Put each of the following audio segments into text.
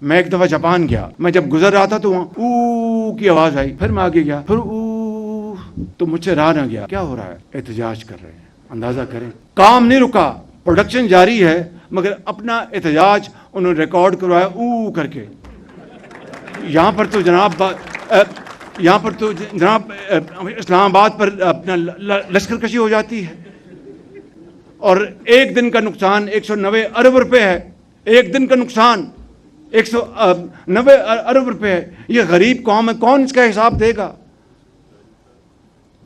میں ایک دفعہ جاپان گیا، میں جب گزر رہا تھا تو وہاں او کی آواز آئی، پھر میں آگے گیا، پھر او، تو مجھ سے رہا نہ گیا، کیا ہو رہا ہے؟ احتجاج کر رہے ہیں، اندازہ کریں، کام نہیں رکا، پروڈکشن جاری ہے، مگر اپنا احتجاج انہوں نے ریکارڈ کروایا او کر کے۔ یہاں پر تو جناب اسلام آباد پر اپنا لشکر کشی ہو جاتی ہے، اور ایک دن کا نقصان 190 ارب روپے ہے، ایک دن کا نقصان 190 ارب روپے ہے۔ یہ غریب قوم ہے، کون اس کا حساب دے گا؟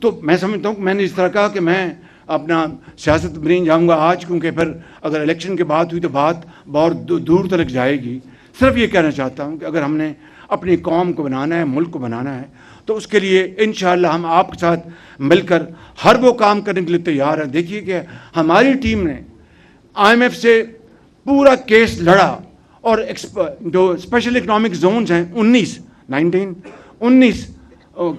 تو میں سمجھتا ہوں کہ میں نے اس طرح کہا کہ میں اپنا سیاست میں نہیں جاؤں گا آج، کیونکہ پھر اگر الیکشن کی بات ہوئی تو بات بہت دور تک جائے گی۔ صرف یہ کہنا چاہتا ہوں کہ اگر ہم نے اپنی قوم کو بنانا ہے، ملک کو بنانا ہے، تو اس کے لیے انشاءاللہ ہم آپ کے ساتھ مل کر ہر وہ کام کرنے کے لیے تیار ہیں۔ دیکھیے کہ ہماری ٹیم نے IMF سے پورا کیس لڑا، اور جو اسپیشل اکنامک زونز ہیں 19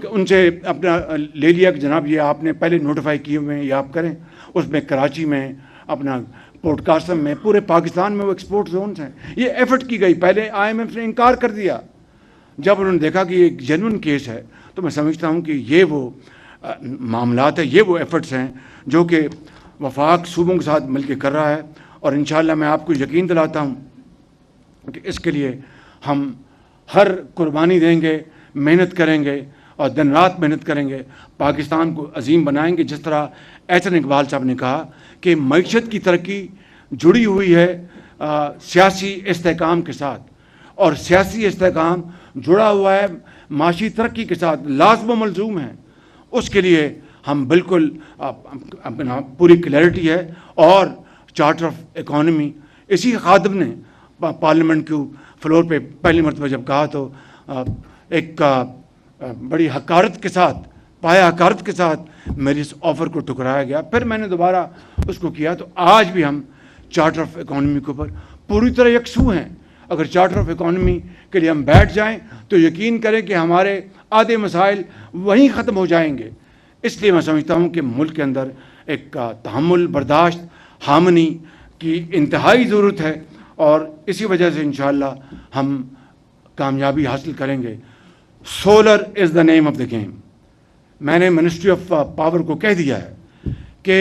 ان سے اپنا لے لیا کہ جناب یہ آپ نے پہلے نوٹیفائی کیے ہوئے ہیں، یہ آپ کریں۔ اس میں کراچی میں، اپنا پورٹ قاسم میں، پورے پاکستان میں وہ ایکسپورٹ زونز ہیں۔ یہ ایفرٹ کی گئی، پہلے IMF نے انکار کر دیا۔ جب انہوں نے دیکھا کہ یہ ایک جینوئن کیس ہے، تو میں سمجھتا ہوں کہ یہ وہ معاملات ہیں، یہ وہ ایفرٹس ہیں جو کہ وفاق صوبوں کے ساتھ مل کے کر رہا ہے، اور انشاءاللہ میں آپ کو یقین دلاتا ہوں کہ اس کے لیے ہم ہر قربانی دیں گے، محنت کریں گے، اور دن رات محنت کریں گے، پاکستان کو عظیم بنائیں گے۔ جس طرح احسن اقبال صاحب نے کہا کہ معیشت کی ترقی جڑی ہوئی ہے سیاسی استحکام کے ساتھ، اور سیاسی استحکام جڑا ہوا ہے معاشی ترقی کے ساتھ، لازم و ملزوم ہے۔ اس کے لیے ہم بالکل اپنا پوری کلیئرٹی ہے، اور چارٹر آف اکانومی اسی خادم نے پارلیمنٹ کے فلور پہ پہلی مرتبہ جب کہا تو ایک بڑی حقارت کے ساتھ، پایا حقارت کے ساتھ میری اس آفر کو ٹکرایا گیا۔ پھر میں نے دوبارہ اس کو کیا، تو آج بھی ہم چارٹر آف اکانومی کے اوپر پوری طرح یکسو ہیں۔ اگر چارٹر آف اکانومی کے لیے ہم بیٹھ جائیں تو یقین کریں کہ ہمارے آدھے مسائل وہیں ختم ہو جائیں گے۔ اس لیے میں سمجھتا ہوں کہ ملک کے اندر ایک تحمل، برداشت، ہارمنی کی انتہائی ضرورت ہے، اور اسی وجہ سے انشاءاللہ ہم کامیابی حاصل کریں گے۔ Solar is the name of the game. میں نے منسٹری آف پاور کو کہہ دیا ہے کہ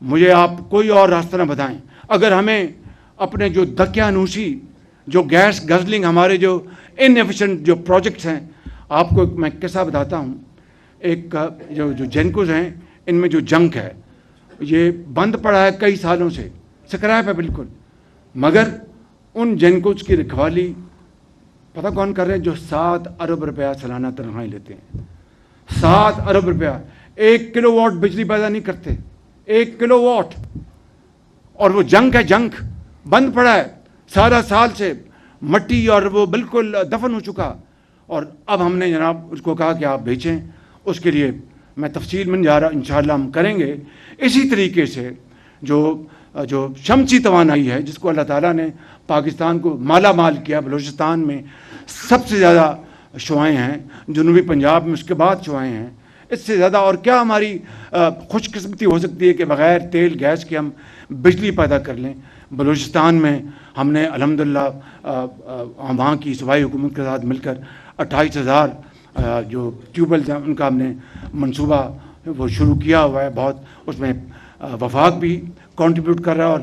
مجھے آپ کوئی اور راستہ نہ بتائیں۔ اگر ہمیں اپنے جو دقیانوسی، جو گیس گزلنگ، ہمارے جو انیفیشنٹ جو پروجیکٹس ہیں، آپ کو میں قصہ بتاتا ہوں۔ ایک جو جینکوز ہیں، ان میں جو جنک ہے یہ بند پڑا ہے کئی سالوں سے، سکریپ ہے بالکل، مگر ان جینکوز کی رکھوالی پتہ کون کر رہے ہیں؟ جو 7 ارب روپیہ سالانہ تنخواہیں لیتے ہیں۔ 7 ارب روپیہ، 1 کلو واٹ بجلی پیدا نہیں کرتے، 1 کلو واٹ، اور وہ جنک ہے، جنک بند پڑا ہے 17 سال سے، مٹی، اور وہ بالکل دفن ہو چکا۔ اور اب ہم نے جناب اس کو کہا کہ آپ بیچیں۔ اس کے لیے میں تفصیل میں جا رہا، انشاءاللہ ہم کریں گے۔ اسی طریقے سے جو شمسی توانائی ہے، جس کو اللہ تعالیٰ نے پاکستان کو مالا مال کیا، بلوچستان میں سب سے زیادہ شعائیں ہیں، جنوبی پنجاب میں اس کے بعد شعائیں ہیں۔ اس سے زیادہ اور کیا ہماری خوش قسمتی ہو سکتی ہے کہ بغیر تیل گیس کے ہم بجلی پیدا کر لیں۔ بلوچستان میں ہم نے الحمدللہ وہاں کی صوبائی حکومت کے ساتھ مل کر 28,000 جو ٹیوبویلز ہیں ان کا ہم نے منصوبہ وہ شروع کیا ہوا ہے۔ بہت اس میں وفاق بھی کنٹریبیوٹ کر رہا ہے، اور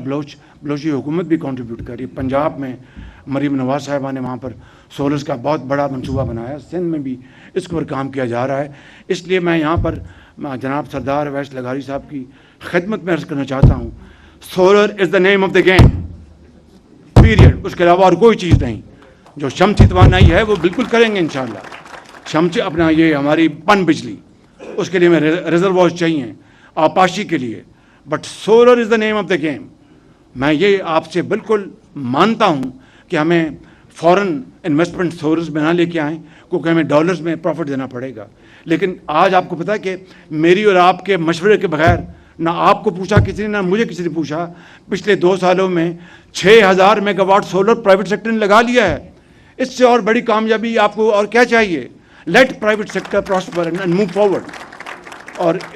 بلوچی حکومت بھی کنٹریبیوٹ کر رہی ہے۔ پنجاب میں مریم نواز صاحبہ نے وہاں پر سولرز کا بہت بڑا منصوبہ بنایا، سندھ میں بھی اس پر کام کیا جا رہا ہے۔ اس لیے میں یہاں پر جناب سردار اویس لغاری صاحب کی خدمت میں عرض کرنا چاہتا ہوں، solar is the name of the game, period. اس کے علاوہ اور کوئی چیز نہیں۔ جو شمسی توانائی ہے وہ بالکل کریں گے انشاءاللہ۔ شمسی اپنا یہ ہماری پن بجلی، اس کے لیے ہمیں ریزروائرز چاہیے آبپاشی کے لیے، but solar is the name of the game. میں یہ آپ سے بالکل مانتا ہوں کہ ہمیں فورن انویسٹمنٹ سورس میں نہ لے کے آئیں، کیونکہ ہمیں ڈالرز میں پروفٹ دینا پڑے گا۔ لیکن آج آپ کو پتہ ہے کہ میری اور آپ کے مشورے کے بغیر، نہ آپ کو پوچھا کسی نے، نہ مجھے کسی نے پوچھا، پچھلے 2 سالوں میں 6,000 mega what solar private sector نے لگا لیا ہے۔ اس سے اور بڑی کامیابی آپ کو اور کیا چاہیے؟ Let private sector prosper and move forward. اور اس